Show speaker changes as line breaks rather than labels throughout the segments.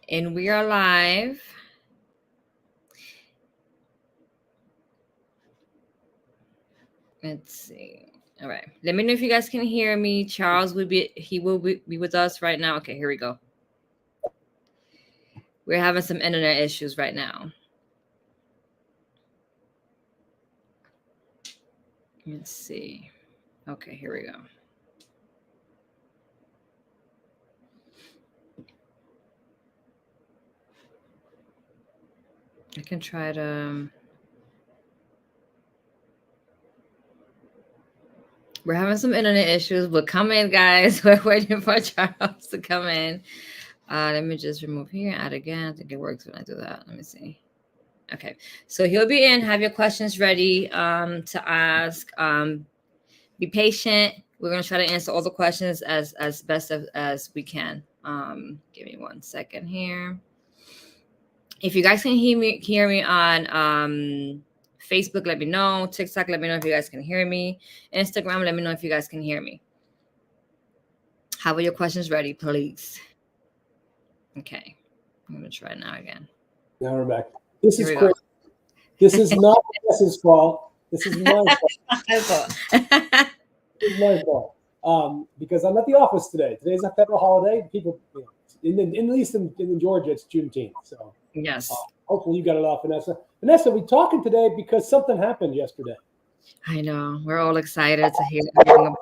And we are live. Let's see. All right. Let me know if you guys can hear me. Charles will be with us right now. Okay, here we go. We're having some internet issues right now. Let's see. Okay, here we go. I can try to. We're having some internet issues, but come in, guys. We're waiting for Charles to come in. Let me just remove here, add again. I think it works when I do that. Let me see. Okay, so he'll be in. Have your questions ready to ask. Be patient. We're going to try to answer all the questions as best as we can. Give me 1 second here. If you guys can hear me on Facebook, let me know. TikTok, let me know if you guys can hear me. Instagram, let me know if you guys can hear me. Have your questions ready, please. Okay. I'm going to try now again.
Now we're back. This is crazy. This is not Jess's fault. This is my fault. This is my fault. Because I'm at the office today. Today's a federal holiday. People, at least in Georgia, it's Juneteenth. So
yes.
Hopefully you got it off, Vanessa. Vanessa, we're talking today because something happened yesterday.
I know. We're all excited to hear everything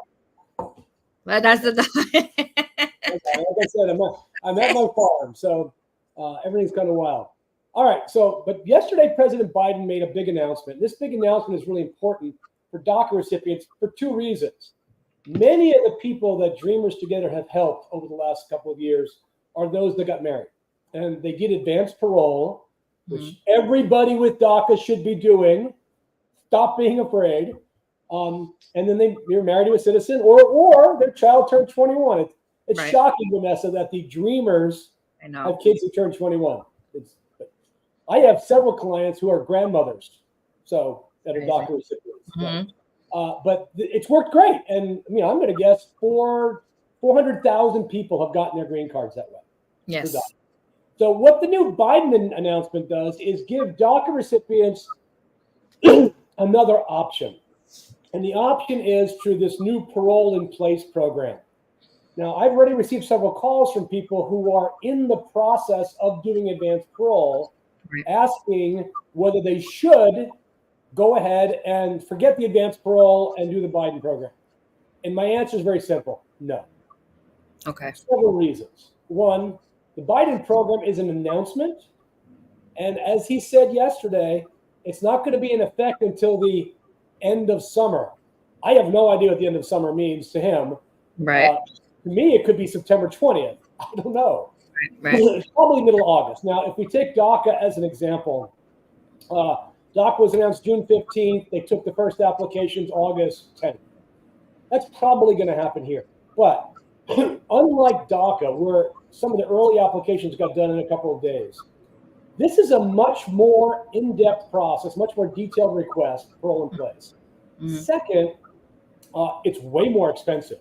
about. But that's the time.
Like I said, I'm at my farm, so everything's kind of wild. All right, but yesterday President Biden made a big announcement. This big announcement is really important for DACA recipients for two reasons. Many of the people that Dreamers Together have helped over the last couple of years are those that got married. And they get advanced parole, which everybody with DACA should be doing. Stop being afraid. And then they're married to a citizen or their child turned 21. It's right. Shocking, Vanessa, that the Dreamers have kids who turn 21. I have several clients who are grandmothers, so that are DACA recipients. Mm-hmm. But it's worked great. And I'm going to guess 400,000 people have gotten their green cards that way.
Yes.
So what the new Biden announcement does is give DACA recipients another option. And the option is through this new Parole in Place program. Now, I've already received several calls from people who are in the process of doing advanced parole, asking whether they should go ahead and forget the advanced parole and do the Biden program. And my answer is very simple: no.
Okay.
Several reasons. One, the Biden program is an announcement. And as he said yesterday, it's not going to be in effect until the end of summer. I have no idea what the end of summer means to him.
Right.
To me, it could be September 20th. I don't know.
Right.
It's probably middle of August. Now, if we take DACA as an example, DACA was announced June 15th. They took the first applications August 10th. That's probably going to happen here. But unlike DACA, where some of the early applications got done in a couple of days, this is a much more in-depth process, much more detailed request for Parole in Place. Mm-hmm. Second, it's way more expensive.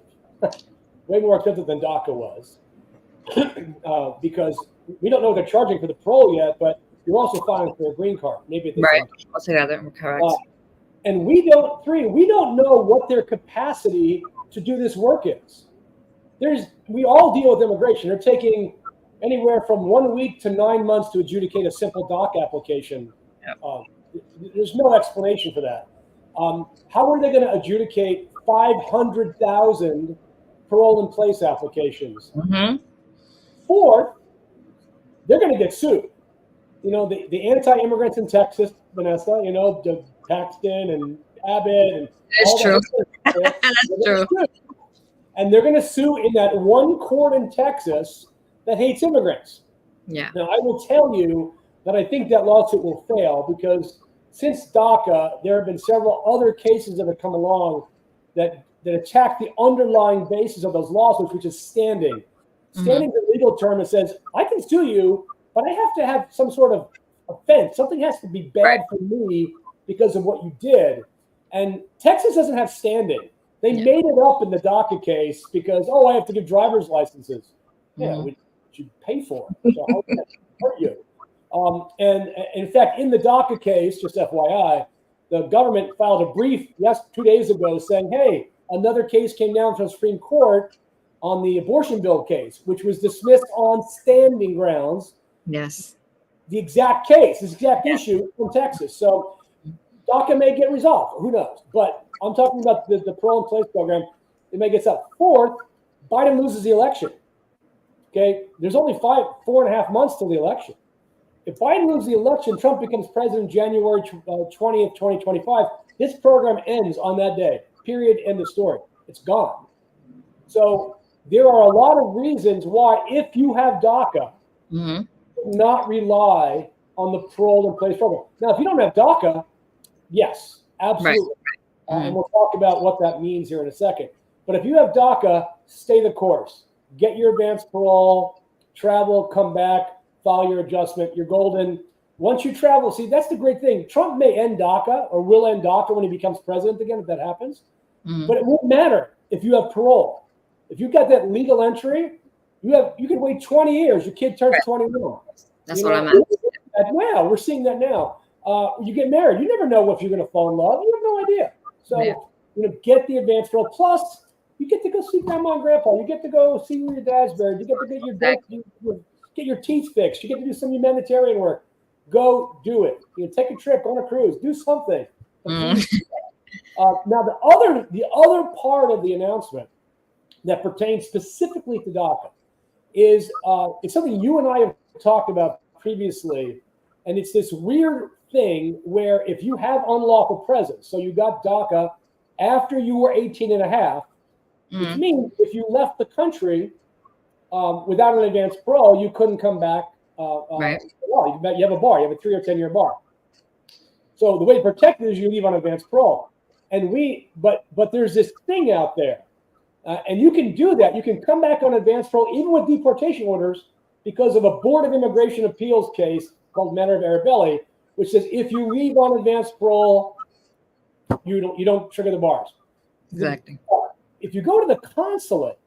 Way more expensive than DACA was. Because we don't know what they're charging for the parole yet, but you're also filing for a green card. Maybe at the
right. Altogether, correct.
And we don't know what their capacity to do this work is. We all deal with immigration. They're taking anywhere from 1 week to 9 months to adjudicate a simple DACA application. Yep. There's no explanation for that. How are they going to adjudicate 500,000 Parole in Place applications?
Mm-hmm.
Fourth, they're going to get sued. The anti-immigrants in Texas, Vanessa, the Paxton and Abbott and
that's true. That's true.
And they're going to sue in that one court in Texas that hates immigrants.
Yeah.
Now, I will tell you that I think that lawsuit will fail because since DACA, there have been several other cases that have come along that attack the underlying basis of those lawsuits, which is standing. Standing is a legal term that says, I can sue you, but I have to have some sort of offense. Something has to be bad for me because of what you did. And Texas doesn't have standing. They made it up in the DACA case because, I have to give driver's licenses. Yeah, should pay for it. So how can that hurt you? And in fact, in the DACA case, just FYI, the government filed a brief 2 days ago saying, hey, another case came down from the Supreme Court on the abortion bill case, which was dismissed on standing grounds.
Yes.
The exact case, this exact issue from Texas. So DACA may get resolved. Who knows? But I'm talking about the parole in place program. It may get stopped. Fourth, Biden loses the election. Okay, there's only 4.5 months till the election. If Biden loses the election, Trump becomes president January 20th, 2025. This program ends on that day. Period. End of story. It's gone. So there are a lot of reasons why, if you have DACA, not rely on the parole in place program. Now, if you don't have DACA, yes, absolutely. Right. And we'll talk about what that means here in a second. But if you have DACA, stay the course. Get your advanced parole, travel, come back, file your adjustment. You're golden. Once you travel, see, that's the great thing. Trump may end DACA or will end DACA when he becomes president again, if that happens. But it won't matter if you have parole. If you've got that legal entry, you can wait 20 years. Your kid turns 21.
That's what I'm at.
Now we're seeing that now. You get married. You never know if you're going to fall in love. You have no idea. So get the advanced parole. Plus, you get to go see grandma and grandpa. You get to go see where your dad's buried. You get to get your teeth fixed. You get to do some humanitarian work. Go do it. Take a trip, go on a cruise, do something. Now the other part of the announcement that pertains specifically to DACA is it's something you and I have talked about previously, and it's this weird thing where if you have unlawful presence, so you got DACA after you were 18 and a half, which means if you left the country without an advanced parole, you couldn't come back. Right. Well, you have a bar. You have a 3 or 10 year bar. So the way to protect it is you leave on advanced parole. But there's this thing out there, and you can do that. You can come back on advanced parole even with deportation orders because of a Board of Immigration Appeals case called Matter of Arabelli, which says if you leave on advanced parole, you don't trigger the bars.
Exactly.
If you go to the consulate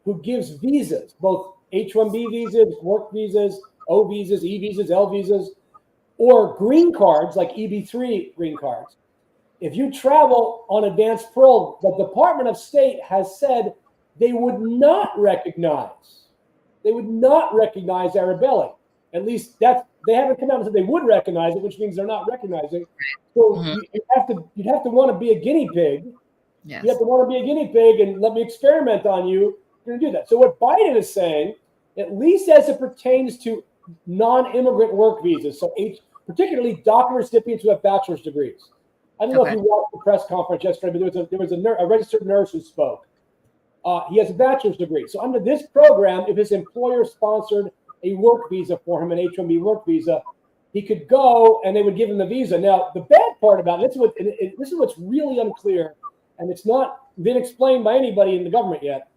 who gives visas, both H-1B visas, work visas, O visas, E visas, L visas, or green cards like EB3 green cards, if you travel on advanced parole, the Department of State has said they would not recognize Arabelli. At least they haven't come out and said they would recognize it, which means they're not recognizing. So you'd have to want to be a guinea pig. Yes. You have to want to be a guinea pig and let me experiment on you. You're going to do that. So what Biden is saying, at least as it pertains to non-immigrant work visas, so particularly DACA recipients who have bachelor's degrees. I don't know if you watched the press conference yesterday, but there was a registered nurse who spoke. He has a bachelor's degree. So under this program, if his employer sponsored a work visa for him, an H-1B work visa, he could go and they would give him the visa. Now, the bad part about it, this is what's really unclear, and it's not been explained by anybody in the government yet.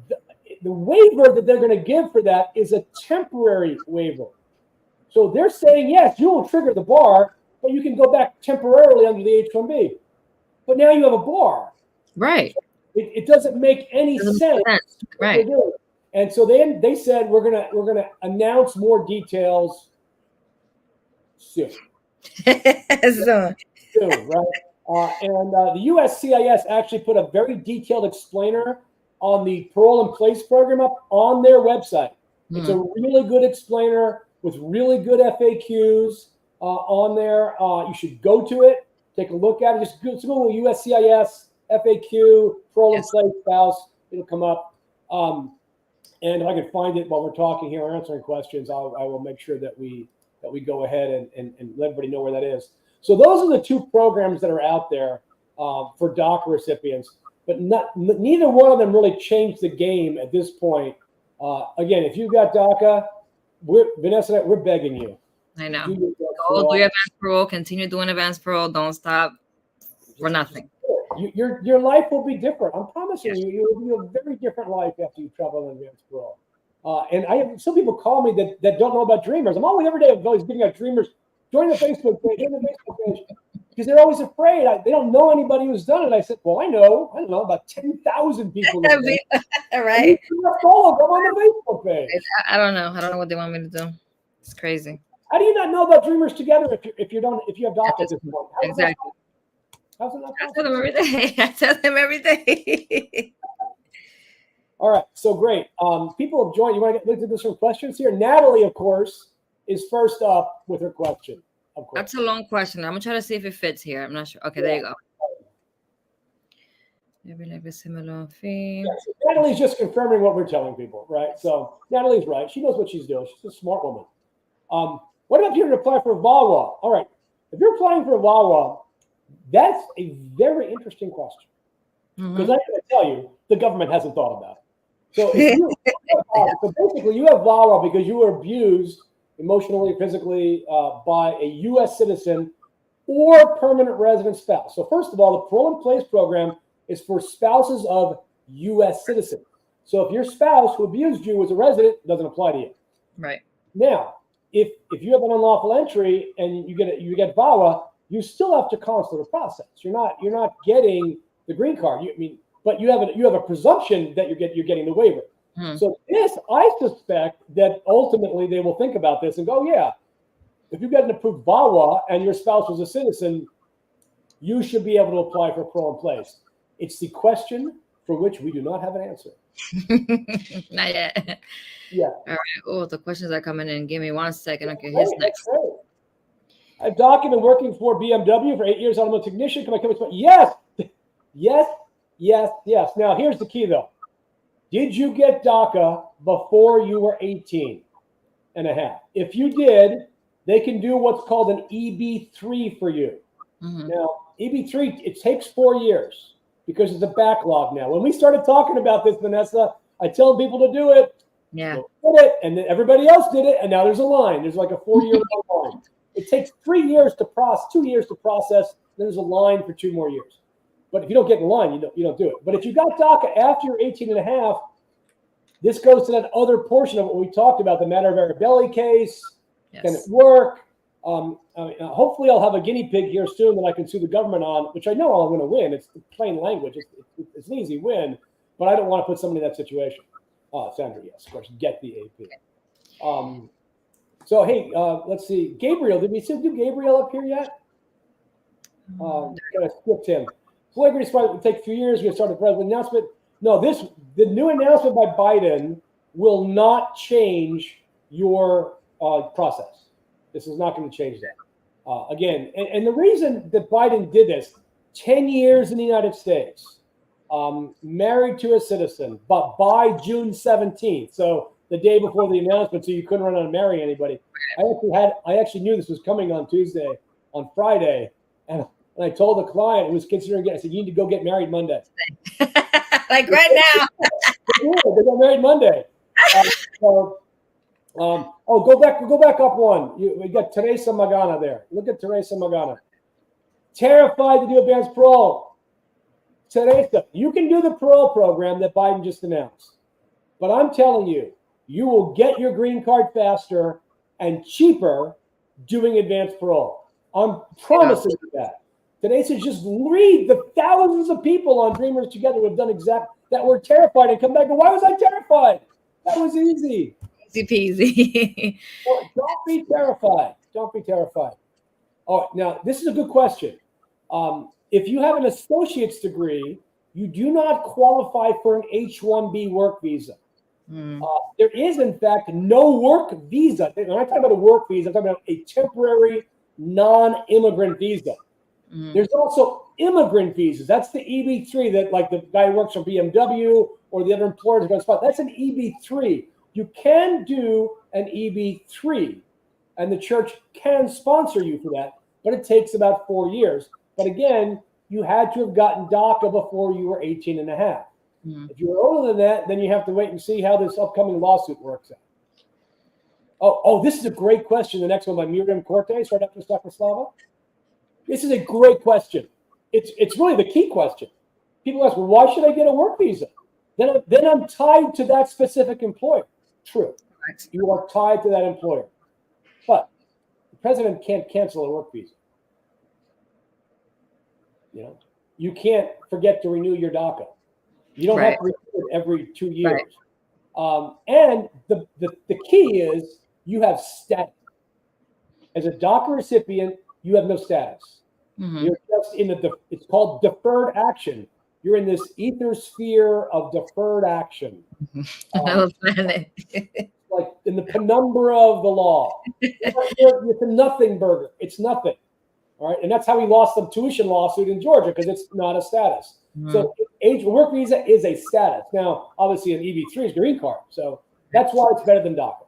The waiver that they're going to give for that is a temporary waiver. So they're saying, yes, you will trigger the bar, but you can go back temporarily under the H-1B. But now you have a bar.
Right.
It doesn't make any sense.
Right.
And so they said we're gonna announce more details soon. Soon, right? And the USCIS actually put a very detailed explainer on the parole in place program up on their website. It's a really good explainer with really good FAQs on there. You should go to it, take a look at it. Just Google USCIS FAQ parole in place spouse. It'll come up. And if I can find it while we're talking here or answering questions, I will make sure that we go ahead and let everybody know where that is. So those are the two programs that are out there for DACA recipients, but neither one of them really changed the game at this point. Again, if you've got DACA, Vanessa, we're begging you.
I know. Go do advanced parole. Continue doing advanced parole. Don't stop for nothing.
Your life will be different. I'm promising you, you will be a very different life after you travel on advanced parole. And I have some people call me that don't know about Dreamers. I'm always every day always giving out Dreamers. Join the Facebook page. because they're always afraid. They don't know anybody who's done it. I said, well, I don't know, about 10,000 people.
Right.
Follow them on the Facebook page.
I don't know. I don't know what they want me to do. It's crazy.
How do you not know about Dreamers Together if you have DACA at this point?
Exactly.
How's it not
I tell them every day. I tell them every day.
All right, so great. People have joined. You want to look at this from questions here? Natalie, of course, is first up with her question. Of course.
That's a long question. I'm gonna try to see if it fits here. I'm not sure. Okay, there you go. Maybe like a similar theme.
Yeah, so Natalie's just confirming what we're telling people, right? So Natalie's right. She knows what she's doing. She's a smart woman. What about if you're to apply for a VAWA? All right, if you're applying for a VAWA, that's a very interesting question because I can tell you the government hasn't thought about it. So, so basically, you have VAWA because you were abused emotionally, physically by a U.S. citizen or permanent resident spouse. So first of all, the Parole in Place program is for spouses of U.S. citizens. So if your spouse who abused you was a resident, it doesn't apply to you.
Right.
Now, if you have an unlawful entry and you get VAWA, you still have to consular process. You're not getting the green card. But you have a presumption that you're getting the waiver. So this, I suspect that ultimately they will think about this and go, yeah, if you get an approved VAWA and your spouse was a citizen, you should be able to apply for Parole in Place. It's the question for which we do not have an answer.
Not yet.
Yeah.
All right. Oh, the questions are coming in. Give me 1 second. Okay, here's next.
I've documented working for BMW for 8 years, automotive technician. Can I come with? Yes. Yes. Now, here's the key, though. Did you get DACA before you were 18 and a half? If you did, they can do what's called an EB3 for you. Now, EB3, it takes 4 years because it's a backlog now. When we started talking about this, Vanessa, I tell people to do it.
Yeah.
Did it, and then everybody else did it, and now there's a line. There's like a 4-year line. It takes 3 years to process, 2 years to process. Then there's a line for 2 more years. But if you don't get in line, you don't do it. But if you got DACA after you're 18 and a half, this goes to that other portion of what we talked about, the matter of Arabelli case. Yes. Can it work? Hopefully I'll have a guinea pig here soon that I can sue the government on, which I know I'm going to win. It's plain language. It's an easy win, but I don't want to put somebody in that situation. Sandra, yes, of course, get the AP. So, hey, let's see. Gabriel, did we still do Gabriel up here yet? I skipped him. Polygamy will take a few years. We're going to start the president announcement. No, the new announcement by Biden will not change your process. This is not going to change that. Again, and the reason that Biden did this, 10 years in the United States, married to a citizen, but by June 17th, so the day before the announcement, so you couldn't run out and marry anybody. I actually knew this was coming on Friday, and I told the client who was considering it, I said, you need to go get married Monday.
Like right now.
They got married Monday. Go back up one. We got Teresa Magana there. Look at Teresa Magana. Terrified to do advanced parole. Teresa, you can do the parole program that Biden just announced. But I'm telling you, you will get your green card faster and cheaper doing advanced parole. I'm promising you that. Today says just read the thousands of people on Dreamers Together who have done that were terrified and come back and why was I terrified? That was easy.
Easy peasy.
Well, don't be terrified. Don't be terrified. Oh, now this is a good question. If you have an associate's degree, you do not qualify for an H-1B work visa. There is, in fact, no work visa. When I talk about a work visa, I'm talking about a temporary non-immigrant visa. There's also immigrant visas. That's the EB3 that like the guy who works for BMW or the other employers are going to spot. That's an EB3. You can do an EB3 and the church can sponsor you for that, but it takes about 4 years. But again, you had to have gotten DACA before you were 18 and a half. If you were older than that, then you have to wait and see how this upcoming lawsuit works out. Oh, this is a great question. The next one by Miriam Cortes, right after Dr. Slava. This is a great question. It's really the key question. People ask, well, why should I get a work visa? Then I'm tied to that specific employer. True. You are tied to that employer. But the president can't cancel a work visa. You know, you can't forget to renew your DACA. You don't have to renew it every 2 years. And the key is you have status. As a DACA recipient, you have no status. You're just in it's called deferred action. You're in this ether sphere of deferred action. Like in the penumbra of the law. It's a nothing burger. It's nothing. All right. And that's how we lost the tuition lawsuit in Georgia, because it's not a status. So work visa is a status. Now, obviously, an EB-3 is green card. So that's why it's better than DACA.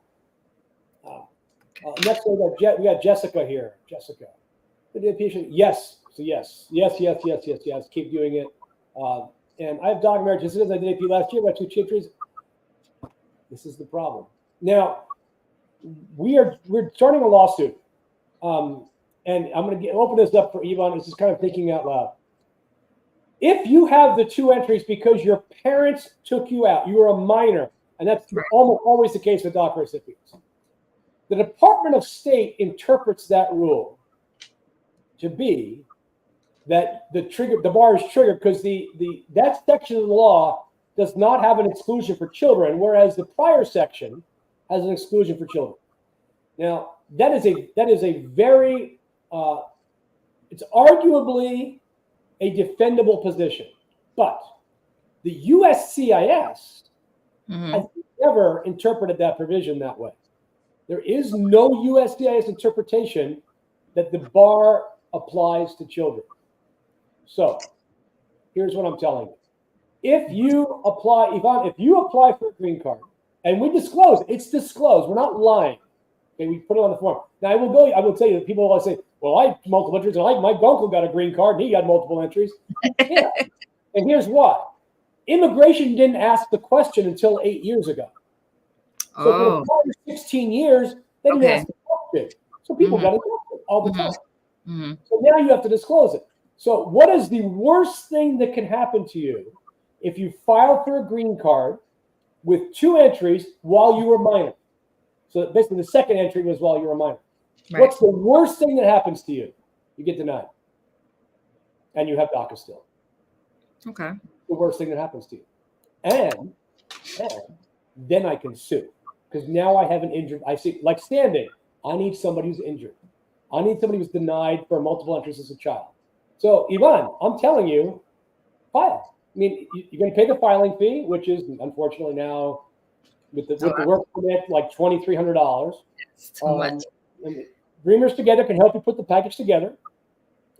Next, we got Jessica here. Jessica. Yes. So yes. Keep doing it. And I have DACA marriage as I did AP last year. I got 2 children. This is the problem. Now, we're starting a lawsuit. And I'm going to open this up for Yvonne. This is kind of thinking out loud. If you have the 2 entries because your parents took you out, you were a minor, and that's almost always the case with DACA recipients. The Department of State interprets that rule to be that the bar is triggered because that section of the law does not have an exclusion for children, whereas the prior section has an exclusion for children. Now, that is a very it's arguably a defendable position, but the USCIS has never interpreted that provision that way. There is no USCIS interpretation that the bar applies to children. So here's what I'm telling you. If you apply, Yvonne, if you apply for a green card, and we disclose, it's disclosed, we're not lying. Okay, we put it on the form. Now, I will tell you that people always say, well, I have multiple entries, and my uncle got a green card, and he got multiple entries. Yeah. And here's why. Immigration didn't ask the question until 8 years ago. So for the 16 years, they didn't ask the question. So people got it all the time. So now you have to disclose it. So what is the worst thing that can happen to you if you file for a green card with 2 entries while you were minor? So basically the second entry was while you were minor. What's the worst thing that happens to you? You get denied. And you have DACA still. Okay. The worst thing that happens to you. And then I can sue. Because now I have an injured, I see, like standing, I need somebody who's injured. I need somebody who's denied for multiple entries as a child. So, Yvonne, I'm telling you, file. I mean, you're going to pay the filing fee, which is unfortunately now with the work permit like $2,300.
It's too much.
And Dreamers Together can help you put the package together.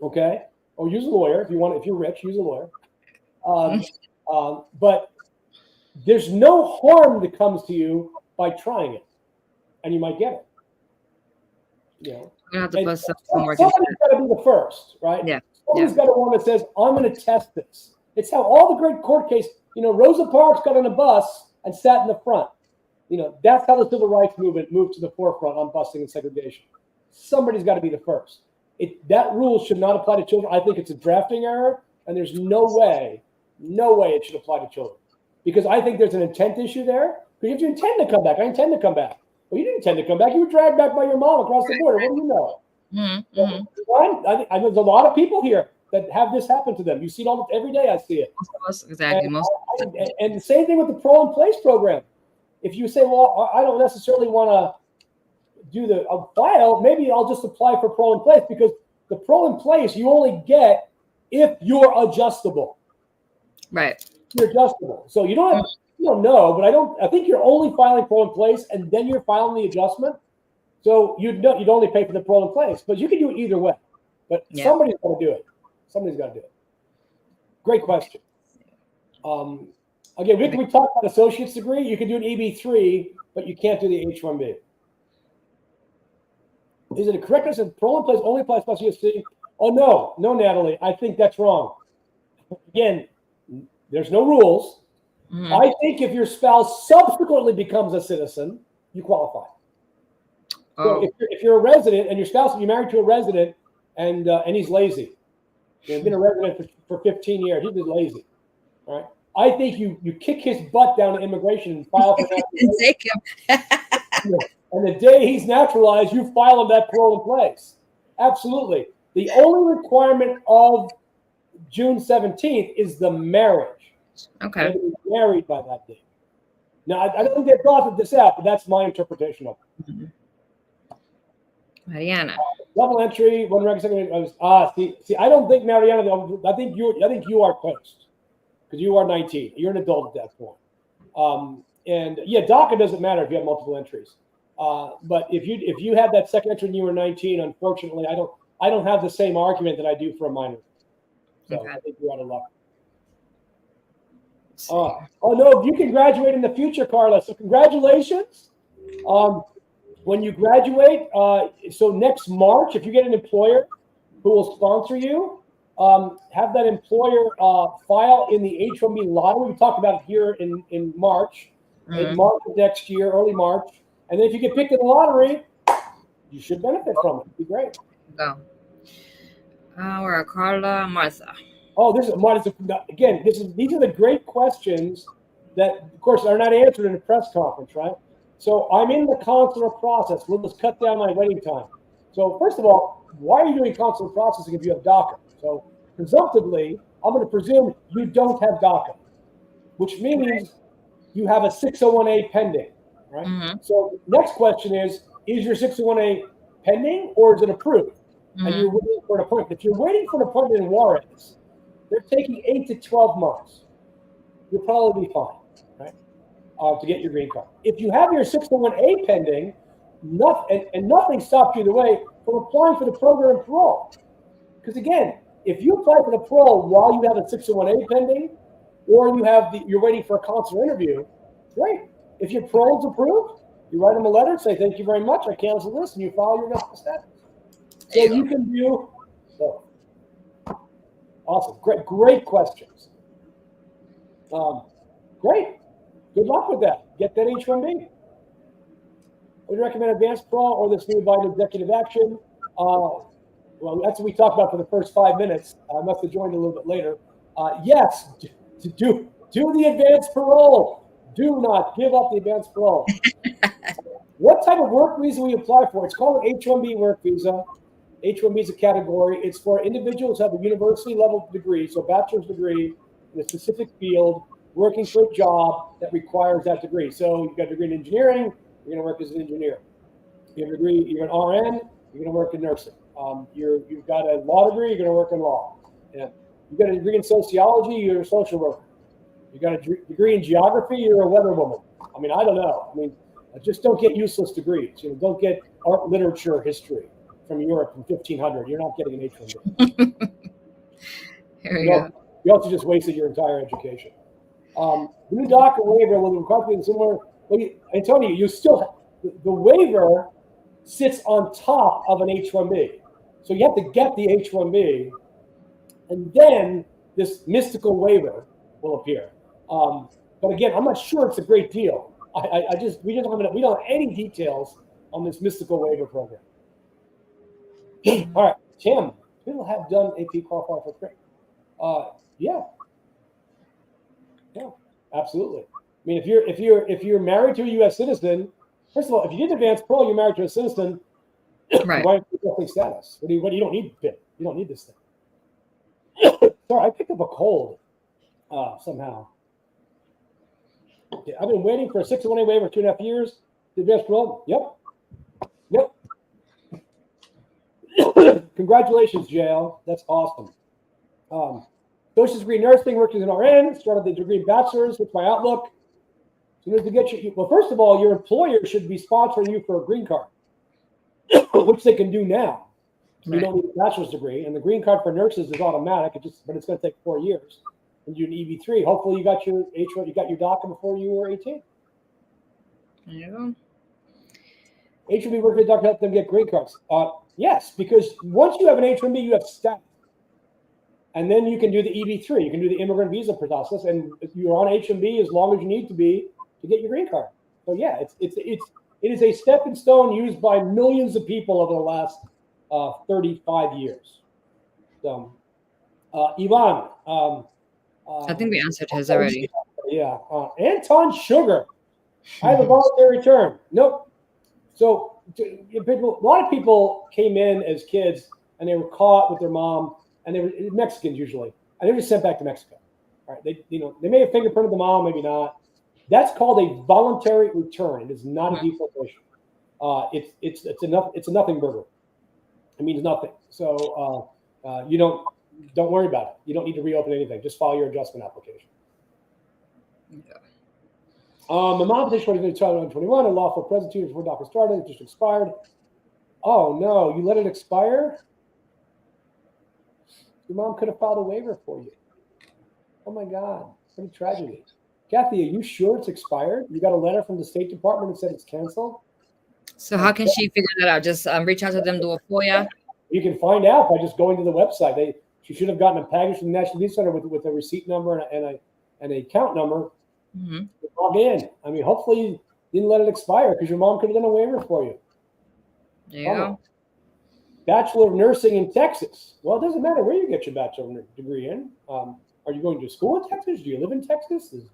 Okay, or use a lawyer if you want. If you're rich, use a lawyer. But there's no harm that comes to you by trying it, and you might get it. You know, somebody's got to be the first, right? Yeah. Somebody's got to one that says, "I'm going to test this." It's how all the great court cases. You know, Rosa Parks got on a bus and sat in the front. You know, that's how the civil rights movement moved to the forefront on busing and segregation. Somebody's got to be the first. That rule should not apply to children. I think it's a drafting error, and there's no way it should apply to children. Because I think there's an intent issue there. Because if you intend to come back, I intend to come back. Well, you didn't intend to come back. You were dragged back by your mom across the border. What do you know? I there's a lot of people here that have this happen to them. You see it every day. I see it.
Exactly.
And the same thing with the Parole in Place program. If you say, well, I don't necessarily want to do the file, maybe I'll just apply for Parole in Place, because the Parole in Place you only get if you're adjustable.
Right.
You're adjustable. So you don't know, but I think you're only filing Parole in Place and then you're filing the adjustment. So you'd only pay for the Parole in Place, but you can do it either way. But somebody's got to do it. Somebody's got to do it. Great question. Again, we talk about associate's degree. You can do an EB-3, but you can't do the H-1B. Is it a correctness that Parole in Place only applies to USC? Oh, no, Natalie. I think that's wrong. Again, there's no rules. I think if your spouse subsequently becomes a citizen, you qualify. So if you're a resident and your spouse, you're married to a resident, and he's lazy, he's been a resident for 15 years, he's been lazy, all right? I think you kick his butt down to immigration and file for naturalization.
Take him.
And the day he's naturalized, you file him that Parole in Place. Absolutely. The only requirement of June 17th is the marriage.
Okay.
They're married by that date. Now, I don't think they thought this out, but that's my interpretation of it.
Mm-hmm. Mariana.
Double entry, one record second. See, I don't think Mariana. I think you are toast because you are 19. You're an adult at that point. And yeah, DACA doesn't matter if you have multiple entries. But if you had that second entry when you were 19, unfortunately, I don't have the same argument that I do for a minor. So okay. I think you're out of luck. Oh no, you can graduate in the future, Carla. So congratulations. When you graduate, so next March, if you get an employer who will sponsor you, have that employer file in the H-1B lottery. We talked about it here in March, in March of next year, early March. And then if you get picked in the lottery, you should benefit from it. It'd be great.
Go. We're Carla, Martha.
Oh, this is Martha. Again, these are the great questions that, of course, are not answered in a press conference, right? So I'm in the consular process. We'll just cut down my waiting time. So first of all, why are you doing consular processing if you have DACA? So presumptively, I'm going to presume you don't have DACA, which means you have a 601A pending, right? Mm-hmm. So next question is your 601A pending or is it approved? Mm-hmm. And you're waiting for an appointment. If you're waiting for an appointment in Juarez, they're taking 8 to 12 months. You'll probably be fine, right? To get your green card. If you have your 601A pending, nothing stops you either way from applying for the program and parole. Because again, if you apply for the parole while you have a 601A pending, or you're waiting for a consular interview, great. If your parole's approved, you write them a letter, say thank you very much, I cancel this, and you file your NAFTA status. So you can do both. Awesome, great questions. Great. Good luck with that. Get that H-1B. Would you recommend advanced parole or this new Biden executive action? Well, that's what we talked about for the first 5 minutes. I must have joined a little bit later. Yes, do the advanced parole. Do not give up the advanced parole. What type of work visa we apply for? It's called an H-1B work visa. H-1B is a category. It's for individuals who have a university level degree, so bachelor's degree in a specific field, working for a job that requires that degree. So you've got a degree in engineering, you're going to work as an engineer. You have a degree, you're an RN, you're going to work in nursing. You've got a law degree, you're going to work in law. Yeah. You've got a degree in sociology, you're a social worker. You've got a degree in geography, you're a weather woman. I mean, I don't know. I mean, just don't get useless degrees. Don't get art, literature, history from Europe from 1500. You're not getting an H-1B.
Here we go.
You also just wasted your entire education. The new DACA waiver will require similar. Antonio, you still the waiver sits on top of an H-1B, so you have to get the H-1B, and then this mystical waiver will appear. But again, I'm not sure it's a great deal. We don't have any details on this mystical waiver program. All right, Tim, people have done AP qualify for free. Yeah, absolutely. I mean, if you're married to a U.S. citizen, first of all, if you did advanced parole, you're married to a citizen.
Right.
Why do status? You don't need PIN. You don't need this thing. Sorry, I picked up a cold somehow. Yeah, I've been waiting for a 601A waiver for 2.5 years. The advanced parole. Yep. Congratulations, JL. That's awesome. Associate's degree in nursing, working as an RN, started the degree in bachelor's with my outlook. So to get well, first of all, your employer should be sponsoring you for a green card, which they can do now. Right. You don't need a bachelor's degree, and the green card for nurses is automatic. But it's going to take 4 years. And you do an EB3. Hopefully, you got your H1, you got your DACA before you were 18.
There you go.
H1B work with DACA help them get green cards. Yes, because once you have an H1B, you have status. And then you can do the EB3. You can do the immigrant visa process, and you're on H1B as long as you need to be to get your green card. So yeah, it is a stepping stone used by millions of people over the last 35 years. So, Ivan.
I think we answered his already.
Yeah. Anton Sugar. I have a voluntary return. Nope. So a lot of people came in as kids and they were caught with their mom, and they were Mexicans usually, and they're just sent back to Mexico. All right, they may have fingerprinted the mom, maybe not. That's called a voluntary return. It is not a deportation. It's a nothing burger. It means nothing. So you don't worry about it. You don't need to reopen anything. Just file your adjustment application.
Yeah.
The mom petition for 2021, a lawful present 2 years before DACA started, it just expired. Oh no, you let it expire? Your mom could have filed a waiver for you. Oh my God, what a tragedy. Kathy, are you sure it's expired? You got a letter from the State Department that said it's canceled?
So how can she figure that out? Just reach out to them, do a FOIA?
You can find out by just going to the website. She should have gotten a package from the National News Center with a receipt number and an account number. Mm-hmm. Log in. I mean, hopefully you didn't let it expire because your mom could have done a waiver for you.
There you go.
Bachelor of Nursing in Texas. Well, it doesn't matter where you get your bachelor degree in. Are you going to school in Texas? Do you live in Texas? Is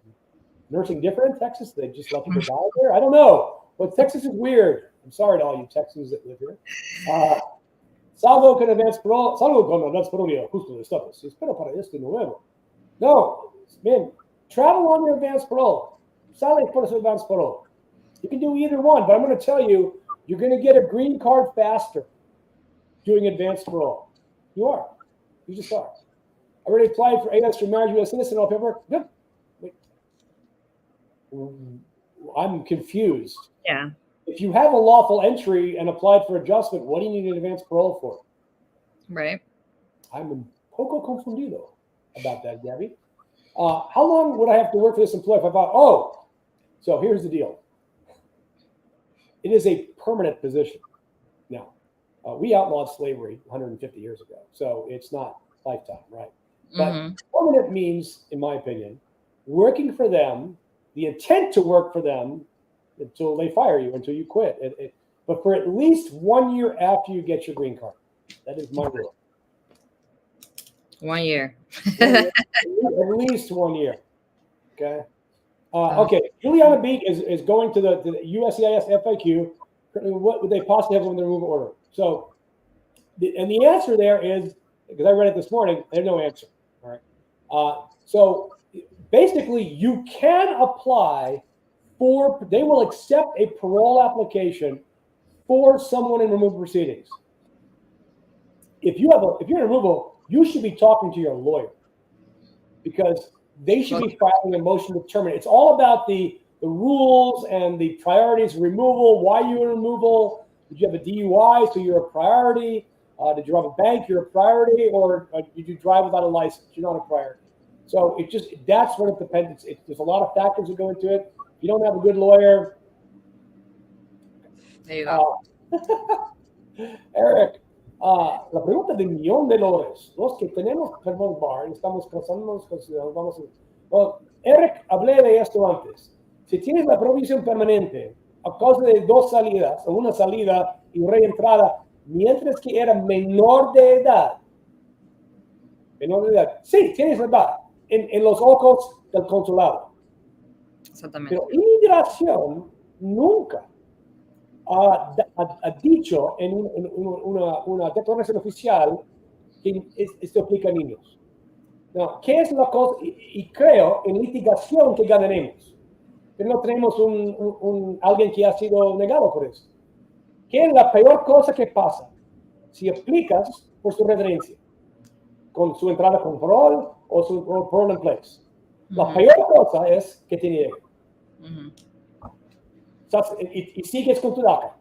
nursing different in Texas? They just let people die there? I don't know. But Texas is weird. I'm sorry to all you Texans that live here. Salvo con advance parole. Salvo con advance parole. Justo de Estados. Espero para esto nuevo. No, man. Travel on your advance parole. Sale por su advance parole. You can do either one, but I'm going to tell you, you're going to get a green card faster doing advanced parole. You are. You just are. I already applied for AS for marriage U.S. citizen. All paperwork. Good. Wait. I'm confused.
Yeah.
If you have a lawful entry and applied for adjustment, what do you need an advance parole for?
Right.
I'm un poco confundido about that, Gabby. How long would I have to work for this employer if I thought, so here's the deal. It is a permanent position. Now, we outlawed slavery 150 years ago, so it's not lifetime, right? But permanent means, in my opinion, working for them, the intent to work for them until they fire you, until you quit. But for at least 1 year after you get your green card. That is my rule.
1 year.
At least 1 year. Okay. Okay. Juliana Beek is going to the USCIS FAQ. What would they possibly have on their removal order? So, the answer there is, because I read it this morning, there's no answer. All right. So basically, you can apply for. They will accept a parole application for someone in removal proceedings. If you're in removal, you should be talking to your lawyer because they should be filing a motion to terminate. It's all about the rules and the priorities of removal. Why you're in removal? Did you have a DUI, so you're a priority? Did you rob a bank? You're a priority, or did you drive without a license? You're not a priority. So that's what it depends. There's a lot of factors that go into it. If you don't have a good lawyer,
there you go.
Eric, la pregunta de $1,000,000. Los que tenemos Perdón Bar, estamos casándonos, vamos a... Well, Eric, hablé de esto antes. Si tienes la provisión permanente a causa de 2 salidas, o una salida y reentrada, mientras que era menor de edad, sí, tienes la edad en los ojos del consulado.
Exactamente.
Pero inmigración nunca ha dicho en una declaración oficial que esto aplica a niños. No, ¿qué es la cosa? Y creo en litigación que ganaremos. Pero no tenemos alguien que ha sido negado por eso. ¿Qué es la peor cosa que pasa? Si aplicas por su residencia, con su entrada con parole o su parole in place. La peor cosa es que te nieguen. Y sigues con tu DACA.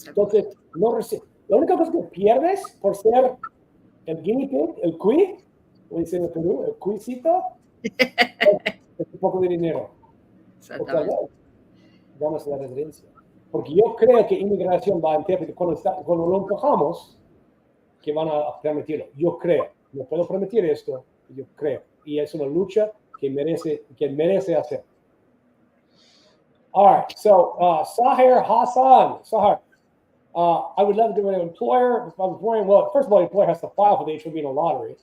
Entonces, no recibes. La única cosa que pierdes por ser el guinea pig, el cuy, como dicen en Perú, el cuicito, es un poco de dinero. Exactamente. Vamos a la residencia. Porque yo creo que inmigración va a interpretar cuando lo empujamos, que van a permitirlo. Yo creo. No puedo permitir esto, yo creo. Y es una lucha que merece hacer. All right, so Sahir Hassan. Sahir, I would love to give an employer. Well, first of all, the employer has to file for the HOB in a lottery.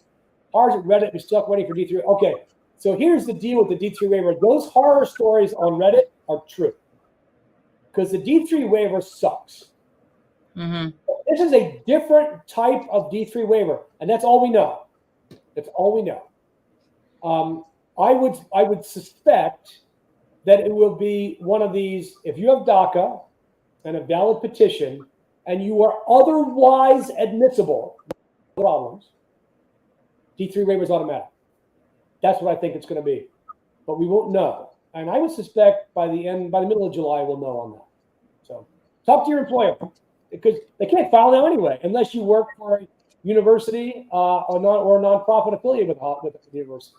Ours at Reddit is stuck waiting for D3. Okay, so here's the deal with the D3 waiver. Those horror stories on Reddit are true. Because the D3 waiver sucks. This is a different type of D3 waiver, and that's all we know. That's all we know. I would suspect that it will be one of these. If you have DACA and a valid petition, and you are otherwise admissible, no problems, D3 waiver is automatic. That's what I think it's going to be, but we won't know. And I would suspect by the middle of July, we'll know on that. So talk to your employer, because they can't file now anyway, unless you work for a university or a nonprofit affiliate with the university.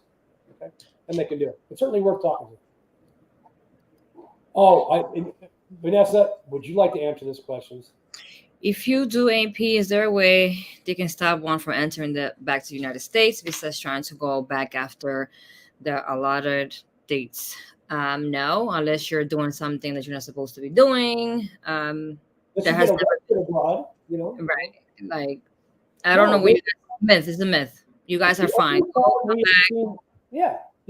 Okay, and they can do it. It's certainly worth talking to. Oh, Vanessa, would you like to answer this question?
If you do AP, is there a way they can stop one from entering back to the United States besides trying to go back after the allotted dates? No, unless you're doing something that you're not supposed to be doing. That has never
abroad, you know.
Right. Like, I don't know. Myth. It's a myth. You guys are fine.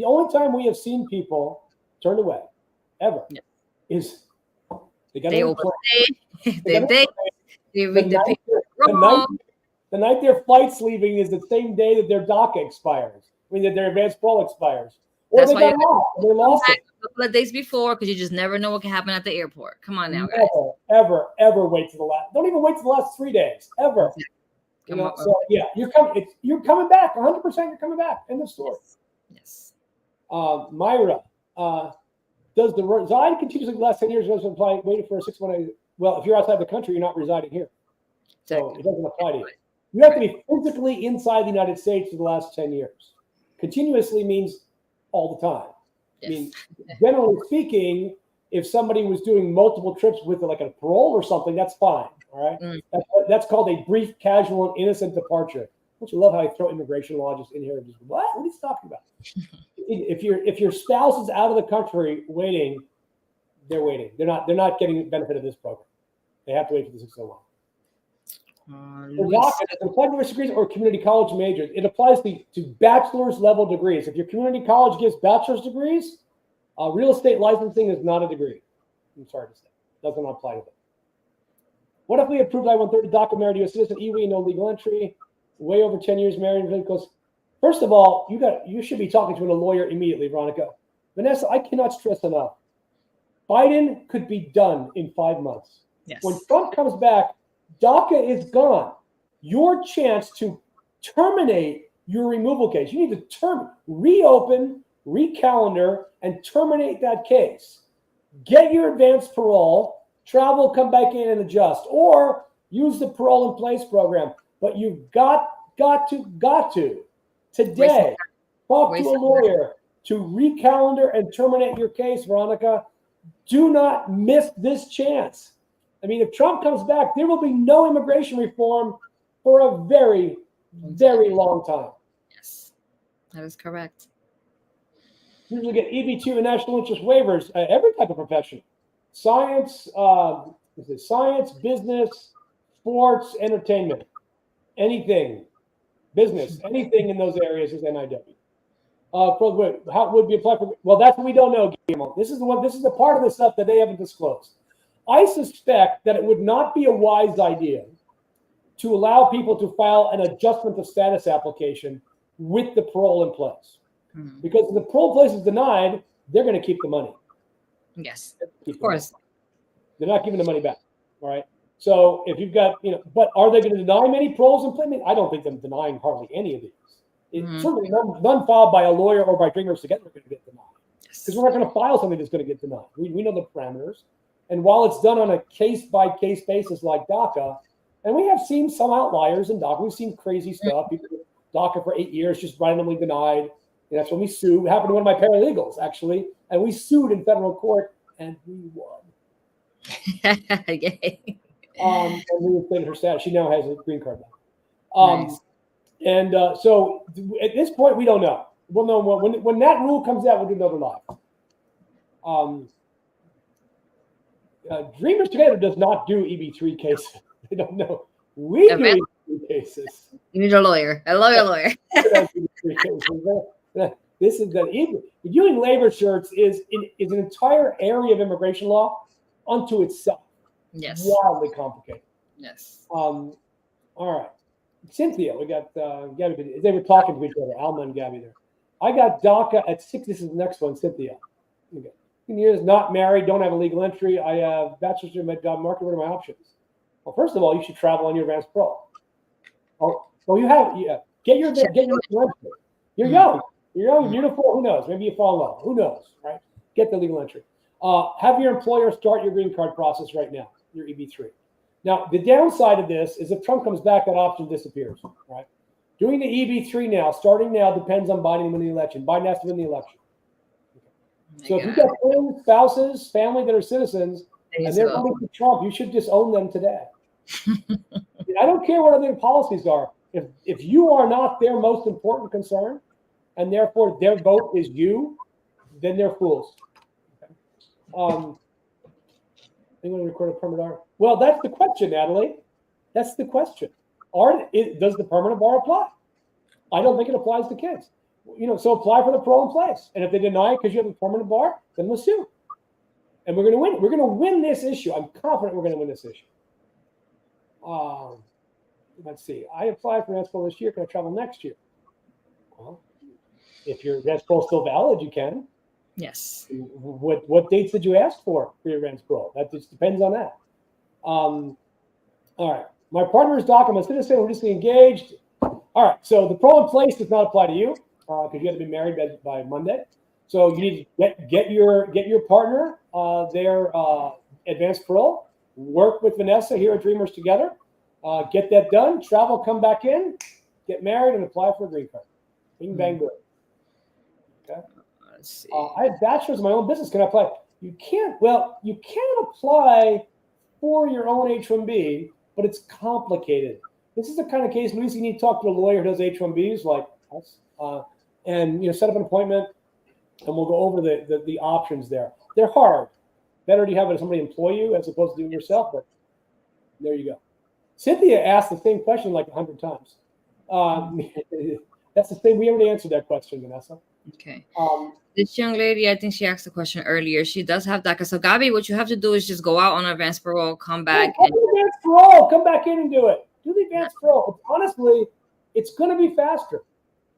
The only time we have seen people turned away ever is they overstay. The night their flight's leaving is the same day that their DACA expires. I mean, that their advanced parole expires. Or
that's
they got lost. They lost it
a couple of days before, because you just never know what can happen at the airport. Come on now, guys.
Ever wait to the last. Don't even wait to the last 3 days. Ever. You know, so yeah, you're coming back. 100%. You're coming back. End of story.
Yes.
Myra, does the reside continuously the last 10 years doesn't apply? Waiting for a 6 month. Well, if you're outside the country, you're not residing here, so it doesn't apply to you. You have to be physically inside the United States for the last 10 years. Continuously means all the time.
Yes.
I mean, generally speaking, if somebody was doing multiple trips with like a parole or something, that's fine. All right, that's called a brief, casual, and innocent departure. Don't you love how I throw immigration law just in here? Just what are you talking about? If your spouse is out of the country waiting, they're waiting. They're not getting the benefit of this program. They have to wait for the 601. Undergraduate degrees or community college majors. It applies to bachelor's level degrees. If your community college gives bachelor's degrees, real estate licensing is not a degree. I'm sorry to say, doesn't apply to them. What if we approved I-130 DACA married U.S. citizen, EWE, no legal entry, way over 10 years married? First of all, you should be talking to a lawyer immediately, Veronica. Vanessa, I cannot stress enough. Biden could be done in 5 months.
Yes.
When Trump comes back, DACA is gone. Your chance to terminate your removal case. You need to reopen, recalendar, and terminate that case. Get your advanced parole, travel, come back in and adjust, or use the parole in place program. But you've got to today talk to a lawyer to recalendar and terminate your case, Veronica. Do not miss this chance. I mean, if Trump comes back, there will be no immigration reform for a very, very long time.
Yes, that is correct.
Usually get EB2 and national interest waivers, every type of profession. Science, science, business, sports, entertainment, anything, business, anything in those areas is NIW. How would be applied for? Well, that's what we don't know, Guillermo. This is the part of the stuff that they haven't disclosed. I suspect that it would not be a wise idea to allow people to file an adjustment of status application with the parole in place. Mm-hmm. Because if the parole in place is denied, they're going to keep the money.
Yes, of course.
They're not giving the money back. All right. So if you've got, but are they going to deny many paroles in place? I don't think they're denying hardly any of these. Certainly none filed by a lawyer or by Dreamers Together are going to get denied. Because we're not going to file something that's going to get denied. We know the parameters. And while it's done on a case-by-case basis like DACA, and we have seen some outliers in DACA. We've seen crazy stuff. People get DACA for 8 years, just randomly denied. And that's when we sued. It happened to one of my paralegals, actually. And we sued in federal court, and we won.
Yay.
And we extended her status. She now has a green card now. Nice. And so at this point, we don't know. We'll know when that rule comes out, we'll do another live. Dreamers Together does not do EB3 cases. They don't know. We do EB3 cases.
You need a lawyer. A lawyer.
This is doing labor shirts is an entire area of immigration law unto itself.
Yes.
Wildly complicated.
Yes.
All right. Cynthia, we got Gabby. They were talking to each other, Alma and Gabby there. I got DACA at 6. This is the next one, Cynthia. Okay. Years, not married, don't have a legal entry. I have bachelor's degree in my job market. What are my options? Well, first of all, you should travel on your advanced parole. Oh, well, you have get your legal entry. You're young, beautiful. Who knows? Maybe you fall in love. Who knows, right? Get the legal entry. Have your employer start your green card process right now. Your EB-3. Now, the downside of this is if Trump comes back, that option disappears, right? Doing the EB-3 now, starting now, depends on Biden winning the election. Biden has to win the election. Okay. So if you've got friends, spouses, family that are citizens, and they're voting for Trump, you should disown them today. I don't care what other policies are. If you are not their most important concern, and therefore their vote is you, then they're fools. Okay. They want to record a permanent bar. Well, that's the question, Natalie. That's the question. Does the permanent bar apply? I don't think it applies to kids. So apply for the parole in place. And if they deny it because you have a permanent bar, then we'll sue. And we're going to win. We're going to win this issue. I'm confident we're going to win this issue. Let's see. I applied for advanced parole this year. Can I travel next year? Well, if your advanced parole is still valid, you can.
Yes.
What dates did you ask for your advanced parole? That just depends on that. All right. My partner is DACA. I'm a citizen. We're just engaged. All right. So the parole in place does not apply to you because you have to be married by Monday. So you need to get your partner their advanced parole. Work with Vanessa here at Dreamers Together. Get that done. Travel. Come back in. Get married and apply for a green card. Bing bang boom. Okay. Let's see. I have bachelor's in my own business. Can I apply? You can't. Well, you can apply for your own H-1B, but it's complicated. This is the kind of case, Luis, you need to talk to a lawyer who does H-1Bs like us, and set up an appointment, and we'll go over the options there. They're hard. Better to have somebody employ you as opposed to doing it yourself, but there you go. Cynthia asked the same question like 100 times. That's the thing. We already answered that question, Vanessa.
Okay. This young lady, I think she asked the question earlier. She does have DACA. So, Gabi, what you have to do is just go out on advanced parole, come back.
Advanced parole. Come back in and do it. Do the advanced parole. Honestly, it's going to be faster.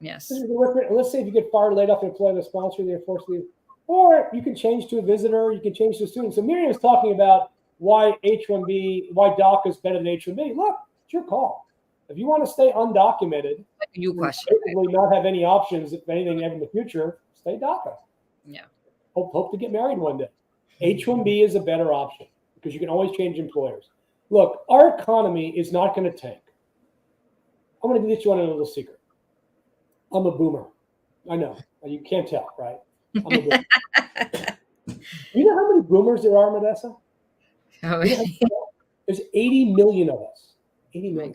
Yes.
Let's say if you get fired, laid off, and employed a sponsor, they're forced to leave. Or you can change to a visitor. You can change to a student. So Miriam is talking about why DACA is better than H-1B. Look, it's your call. If you want to stay undocumented,
you question
not have any options, if anything, ever in the future, stay DACA.
Yeah.
Hope to get married one day. H-1B is a better option because you can always change employers. Look, our economy is not going to tank. I'm going to get you on a little secret. I'm a boomer. I know. You can't tell, right? I'm a boomer. You know how many boomers there are, Vanessa? There's 80 million of us. 80 million.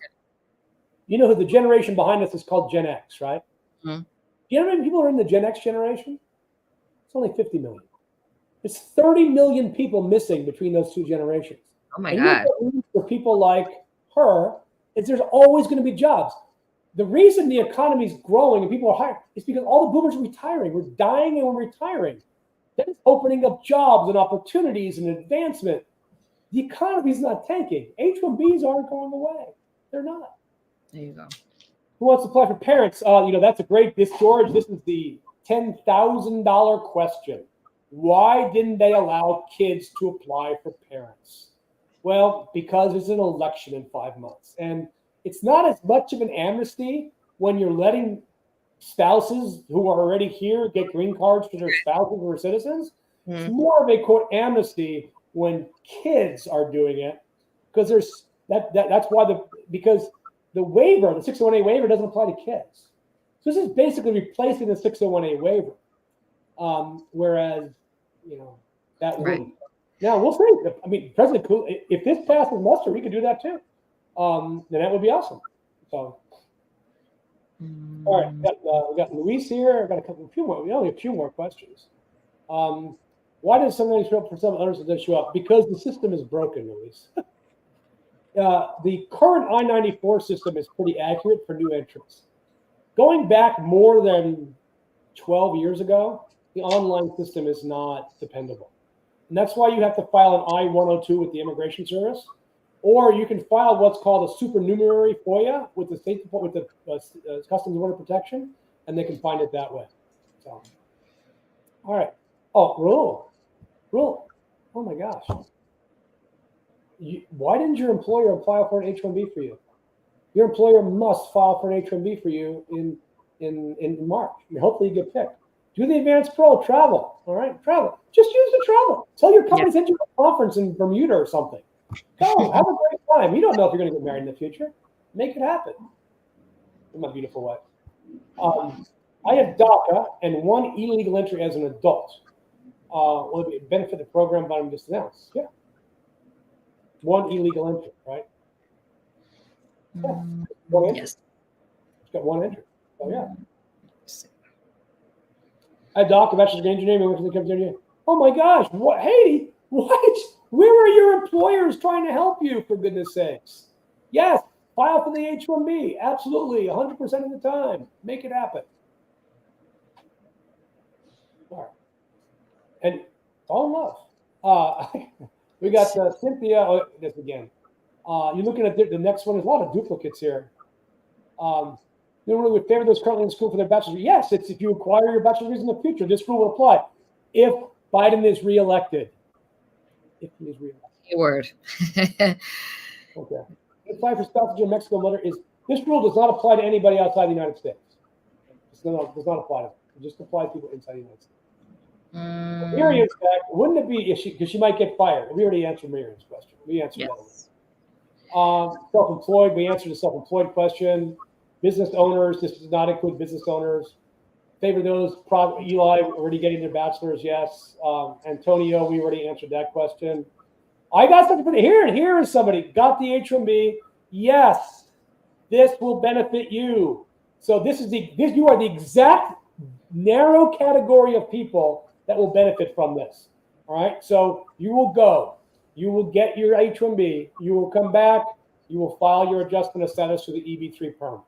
You know who the generation behind us is called Gen X, right? Mm-hmm. You know how many people are in the Gen X generation? It's only 50 million. There's 30 million people missing between those two generations.
Oh my God.
For people like her, is there's always going to be jobs. The reason the economy is growing and people are hiring is because all the boomers are retiring. We're dying and we're retiring. That is opening up jobs and opportunities and advancement. The economy is not tanking. H-1Bs aren't going away. They're not.
There you go.
Who wants to apply for parents? That's a great. George, this is the $10,000 question. Why didn't they allow kids to apply for parents? Well, because there's an election in 5 months. And it's not as much of an amnesty when you're letting spouses who are already here get green cards for their spouses who are citizens. Mm-hmm. It's more of a, quote, amnesty when kids are doing it, because there's that's why because the waiver, the 601A waiver, doesn't apply to kids. So this is basically replacing the 601A waiver, whereas that wouldn't. Now we'll see. I mean, President Cool, if this passes muster, we could do that too. Then that would be awesome. So, all right, we got Luis here. I got a few more. We only have a few more questions. Why does somebody show up for some others that show up? Because the system is broken, Luis. The current I-94 system is pretty accurate for new entrants. Going back more than 12 years ago, the online system is not dependable. And that's why you have to file an I-102 with the Immigration Service, or you can file what's called a supernumerary FOIA with the State Department, with the Customs and Border Protection, and they can find it that way. So, all right. Oh, rule. Oh my gosh. Why didn't your employer file for an H-1B for you? Your employer must file for an H-1B for you in March. Hopefully you get picked. Do the advanced parole, travel. All right, travel. Just use the travel. Tell your company to send you a conference in Bermuda or something. Go, have a great time. You don't know if you're going to get married in the future. Make it happen. My beautiful wife. I have DACA and 1 illegal entry as an adult. Will it benefit the program Biden just announced? Yeah. 1 illegal entry, right? Yeah. 1 entry.
Yes.
It's got 1 entry. Oh, yeah. I have DACA, bachelor's degree in engineering. Oh my gosh. What, Haiti? What? Where are your employers trying to help you, for goodness sakes? Yes. File for the H-1B. Absolutely. 100% of the time. Make it happen. All right. And all in love. We got Cynthia. Oh, this again. You're looking at the next one. There's a lot of duplicates here. You really would favor those currently in school for their bachelor's. Yes, it's if you acquire your bachelor's degrees in the future, this rule will apply. If Biden is reelected. If he is reelected.
Keyword.
Okay. Apply for spousal in Mexico mother is this rule does not apply to anybody outside the United States. It does not apply to them. It just applies to people inside the United States. Miriam's back. Wouldn't it be because she might get fired? We already answered Miriam's question. We answered that one. Self-employed. We answered the self-employed question. Business owners. This does not include business owners. Favor those. Eli already getting their bachelor's. Yes. Antonio. We already answered that question. I got something to put here. And here is somebody got the H-1B. Yes. This will benefit you. So you are the exact narrow category of people that will benefit from this. All right. So you will go. You will get your H-1B. You will come back. You will file your adjustment of status to the EB-3 perm.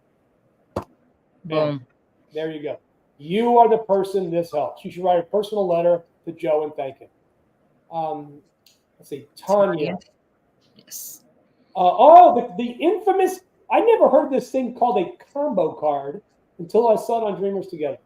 Boom.
There you go. You are the person this helps. You should write a personal letter to Joe and thank him. Let's see, Tanya.
Yes.
The infamous. I never heard this thing called a combo card until I saw it on Dreamers Together.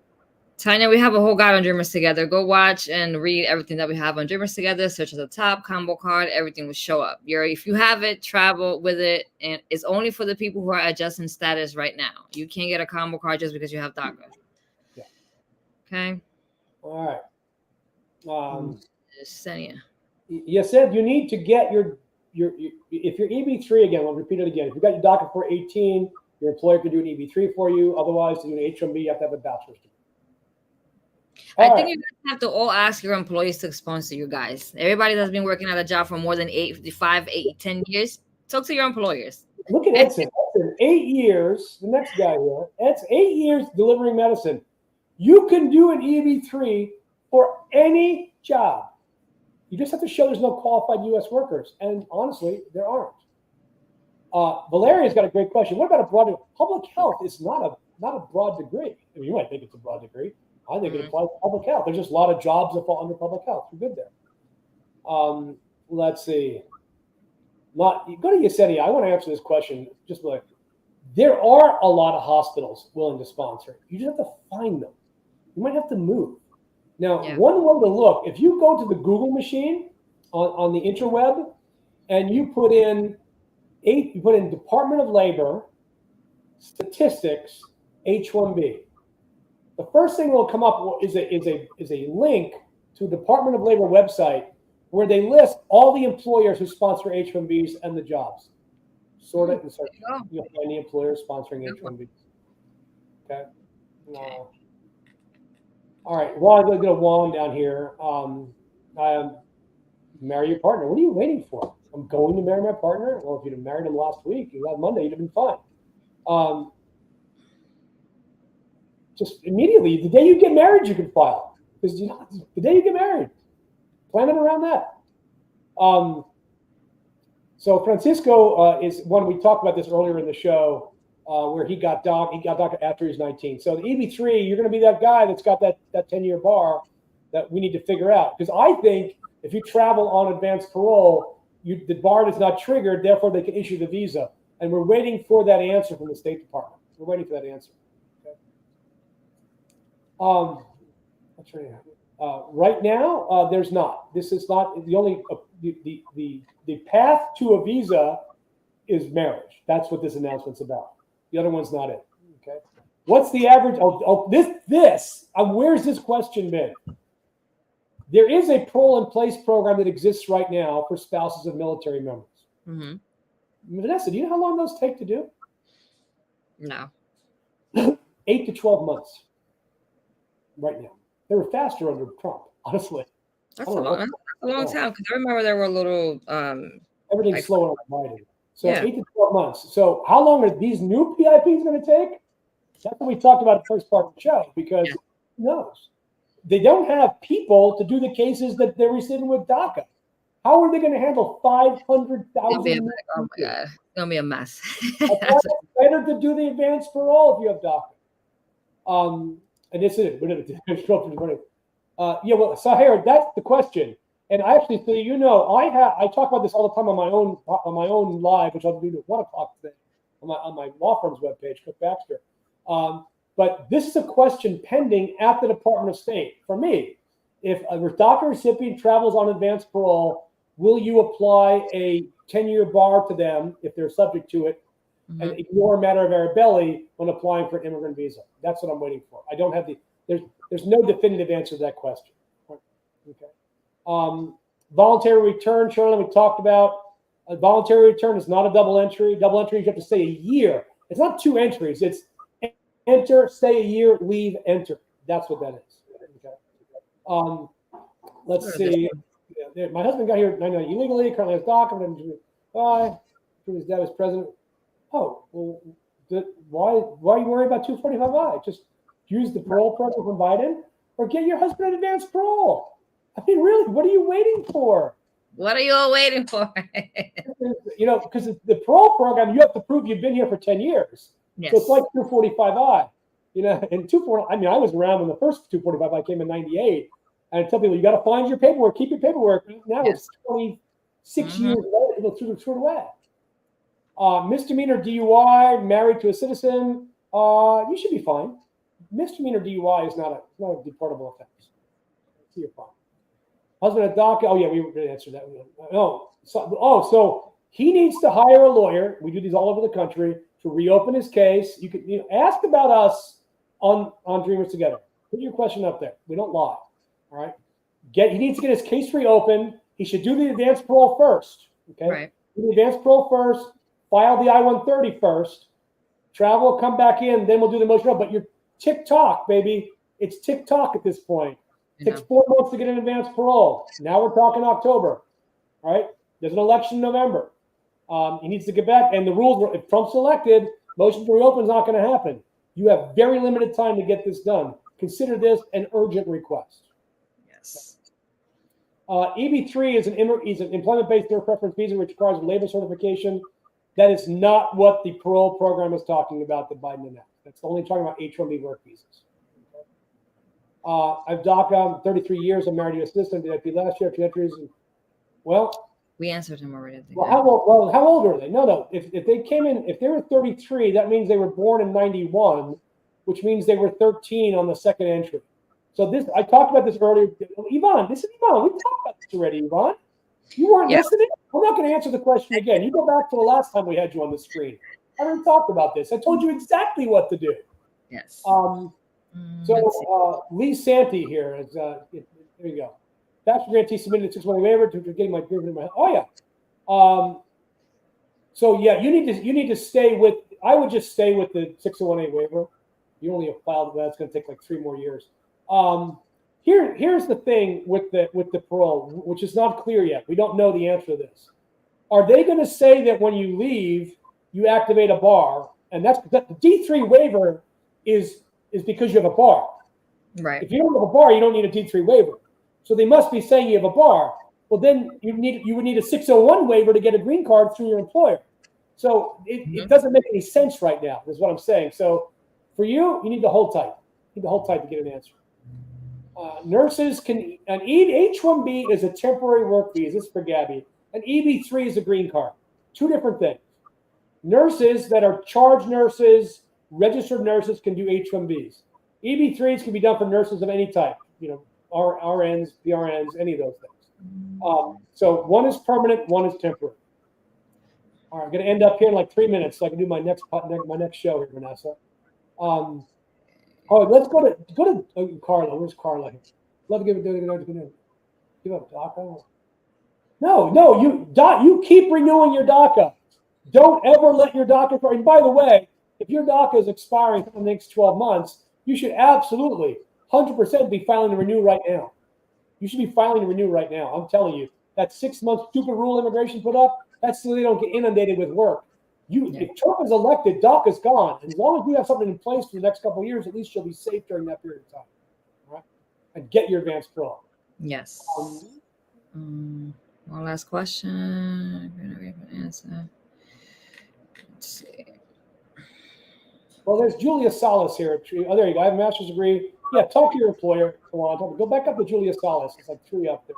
Tanya, we have a whole guide on Dreamers Together. Go watch and read everything that we have on Dreamers Together. Search at the top, combo card, everything will show up. If you have it, travel with it. And it's only for the people who are adjusting status right now. You can't get a combo card just because you have DACA.
Yeah.
Okay.
All right.
Senia.
You said you need to get your if you're EB-3 again, I'll repeat it again. If you got your DACA for 18, your employer can do an EB-3 for you. Otherwise, to do an H-1B, you have to have a bachelor's degree.
I think you guys have to all ask your employees to sponsor you guys. Everybody that's been working at a job for more than 10 years, talk to your employers.
Look at Edson. 8 years. The next guy here. It's 8 years delivering medicine. You can do an EB-3 for any job. You just have to show there's no qualified U.S. workers. And honestly, there aren't. Valeria's got a great question. What about a broad degree? Public health is not a broad degree. I mean, you might think it's a broad degree. I think it applies to public health. There's just a lot of jobs that fall under public health. We're good there. Let's see. Go to Yesenia. I want to answer this question. Just like there are a lot of hospitals willing to sponsor. You just have to find them. You might have to move. Now, one way to look, if you go to the Google machine on the interweb and you put in Department of Labor, statistics, H-1B. The first thing that will come up is a link to the Department of Labor website where they list all the employers who sponsor H-1Bs and the jobs. Sort it and search. You'll find the employers sponsoring H-1Bs. Okay. All right. Well, I'm going to go to Juan down here. Marry your partner. What are you waiting for? I'm going to marry my partner. Well, if you'd have married him last week, Monday, you'd have been fine. Just immediately, the day you get married, you can file. Because the day you get married, plan it around that. So Francisco is one. We talked about this earlier in the show, where he got DACA after he's 19. So the EB-3, you're going to be that guy that's got that 10-year bar that we need to figure out. Because I think if you travel on advanced parole, the bar is not triggered, therefore they can issue the visa. And we're waiting for that answer from the State Department. We're waiting for that answer. Okay. Right now, there's not. This is not the only the path to a visa is marriage. That's what this announcement's about. The other one's not it. Okay. What's the average? Where's this question been? There is a parole in place program that exists right now for spouses of military members.
Mm-hmm.
Vanessa, do you know how long those take to do?
No.
8 to 12 months. Right now, they were faster under Trump. Honestly,
that's a long time. Because I remember there were little.
Everything's slower on Biden. So 8 to 12 months. So how long are these new PIPs going to take? That's what we talked about in the first part of the show. Because who knows? They don't have people to do the cases that they're receiving with DACA. How are they going to handle 500,000?
Oh my God, it's gonna be a mess.
It's better to do the advanced parole if you have DACA. And this is it. Well, Sahir, that's the question. And I actually, so I talk about this all the time on my own live, which I'll do at 1:00 today on my law firm's webpage, Kuck Baxter. But this is a question pending at the Department of State. For me, if a DACA recipient travels on advanced parole, will you apply a 10-year bar to them if they're subject to it, and ignore matter of Arabelli when applying for an immigrant visa? That's what I'm waiting for. I don't have there's no definitive answer to that question. Okay. Voluntary return, Charlie, we talked about. A voluntary return is not a double entry. Double entry, you have to stay a year. It's not 2 entries. It's enter, stay a year, leave, enter. That's what that is. Okay. Let's see. My husband got here illegally, currently has DACA. His dad was president. Oh, well, why are you worried about 245I? Just use the parole program from Biden, or get your husband an advanced parole. I mean, really, what are you waiting for?
What are you all waiting for?
Because the parole program, you have to prove you've been here for 10 years. Yes. So it's like 245I. And 240. I mean, I was around when the first 245I came in '98, and I tell people, you got to find your paperwork, keep your paperwork. Now it's 26 years later, it'll throw it away. Misdemeanor DUI, married to a citizen, you should be fine. Misdemeanor DUI is not a deportable offense. So you're fine. Husband of DACA. Oh yeah, we were going to answer that. No. So he needs to hire a lawyer. We do these all over the country to reopen his case. You can ask about us on Dreamers Together. Put your question up there. We don't lie. All right. He needs to get his case reopened. He should do the advanced parole first. Okay.
Right.
Do the advanced parole first. File the I-130 first. Travel, come back in. Then we'll do the motion. But you're tick-tock, baby. It's tick-tock at this point. It takes 4 months to get an advanced parole. Now we're talking October. All right. There's an election in November. He needs to get back. And the rules were, if Trump's elected, motion to reopen is not going to happen. You have very limited time to get this done. Consider this an urgent request.
Yes.
EB3 is an employment-based their preference visa which requires a labor certification. That is not what the parole program is talking about that Biden announced. That's only talking about H-1B work visas. I've DACA. I'm 33 years. I'm married to a citizen. Did I pay last year? 2 entries. Well,
we answered him already. I think.
How old are they? No. If they came in, if they were 33, that means they were born in 91, which means they were 13 on the second entry. So I talked about this earlier. Yvonne, this is Yvonne. We talked about this already, Yvonne. You weren't listening? I'm not going to answer the question again. You go back to the last time we had you on the screen. I already talked about this. I told you exactly what to do.
Yes.
Lee Santee here is there you go. Bachelor grantee submitted a 6-month waiver to getting my agreement in my. Oh yeah. So yeah, you need to stay with. I would just stay with the 601A waiver. You only have filed that. It's going to take like 3 more years. Here's the thing with the parole, which is not clear yet. We don't know the answer to this. Are they going to say that when you leave, you activate a bar, and that's the D3 waiver is because you have a bar.
Right.
If you don't have a bar, you don't need a D3 waiver. So they must be saying you have a bar. Well, then you would need a 601 waiver to get a green card through your employer. So it doesn't make any sense right now, is what I'm saying. So for you need to hold tight. You need to hold tight to get an answer. Nurses can, an H-1B is a temporary work visa. This is for Gabby. An EB3 is a green card. Two different things. Nurses that are charge nurses, registered nurses can do H-1Bs. EB3s can be done for nurses of any type, RNs, PRNs, any of those things. So one is permanent, one is temporary. All right, I'm going to end up here in like 3 minutes so I can do my next show here, Vanessa. All right, let's go to Carla. Where's Carla? Love to give up DACA. No, you keep renewing your DACA. Don't ever let your DACA expire. And by the way, if your DACA is expiring for the next 12 months, you should absolutely 100% be filing to renew right now. You should be filing to renew right now. I'm telling you, that 6 month stupid rule immigration put up, that's so they don't get inundated with work. If Trump is elected, DACA's gone. And as long as you have something in place for the next couple of years, at least you'll be safe during that period of time. All right? And get your advanced parole.
Yes. One last question. Answer. Let's see.
Well, there's Julia Salas here. Oh, there you go. I have a master's degree. Yeah, talk to your employer. Go back up to Julia Salas. It's like 3 up there.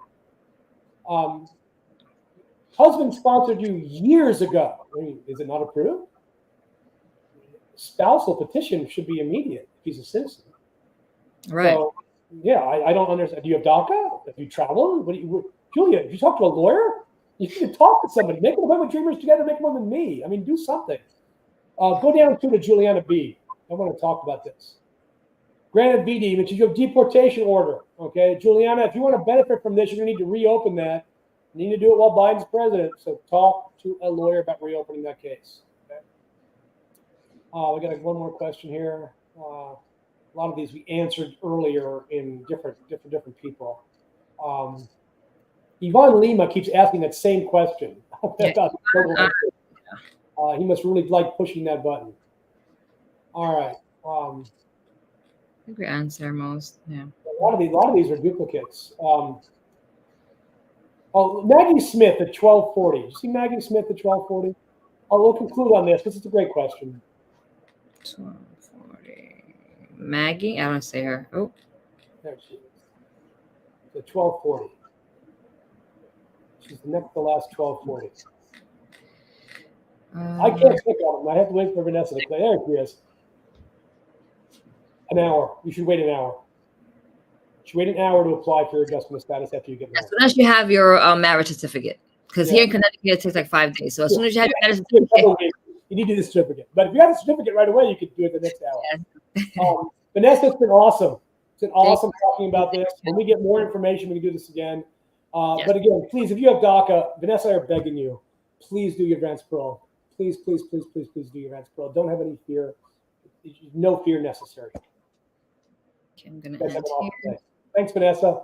Husband sponsored you years ago. I mean, is it not approved? Spousal petition should be immediate if he's a citizen.
Right.
So, yeah, I don't understand. Do you have DACA? Have you traveled? Julia, if you talk to a lawyer, you need to talk to somebody. Make an appointment with Dreamers Together. Make one with me. I mean, do something. Go down to Juliana B. I want to talk about this. Granted VD, which is your deportation order. Okay, Juliana, if you want to benefit from this, you're going to need to reopen that. You need to do it while Biden's president. So talk to a lawyer about reopening that case. Okay. We got one more question here. A lot of these we answered earlier in different people. Yvonne Lima keeps asking that same question. He must really like pushing that button. All right.
I think we answer most. Yeah.
A lot of these are duplicates. Maggie Smith at 1240. You see Maggie Smith at 1240? We'll conclude on this because it's a great question.
1240. Maggie? I don't see her. Oh.
There she is. At 1240. She's the next to last 1240. I can't click on them. I have to wait for Vanessa to click. There she is. An hour. You should wait an hour. You should wait an hour to apply for your adjustment of status after you get married.
As soon as you have your marriage certificate. Because here in Connecticut, it takes like 5 days. So as soon as you have your marriage certificate.
You need to do the certificate. But if you have the certificate right away, you can do it the next hour. Vanessa, it's been awesome. It's been awesome talking about this. When we get more information, we can do this again. But again, please, if you have DACA, Vanessa and I are begging you, please do your advanced parole. Please do your advanced parole. Don't have any fear. No fear necessary.
Okay, I'm gonna end here.
Thanks, Vanessa.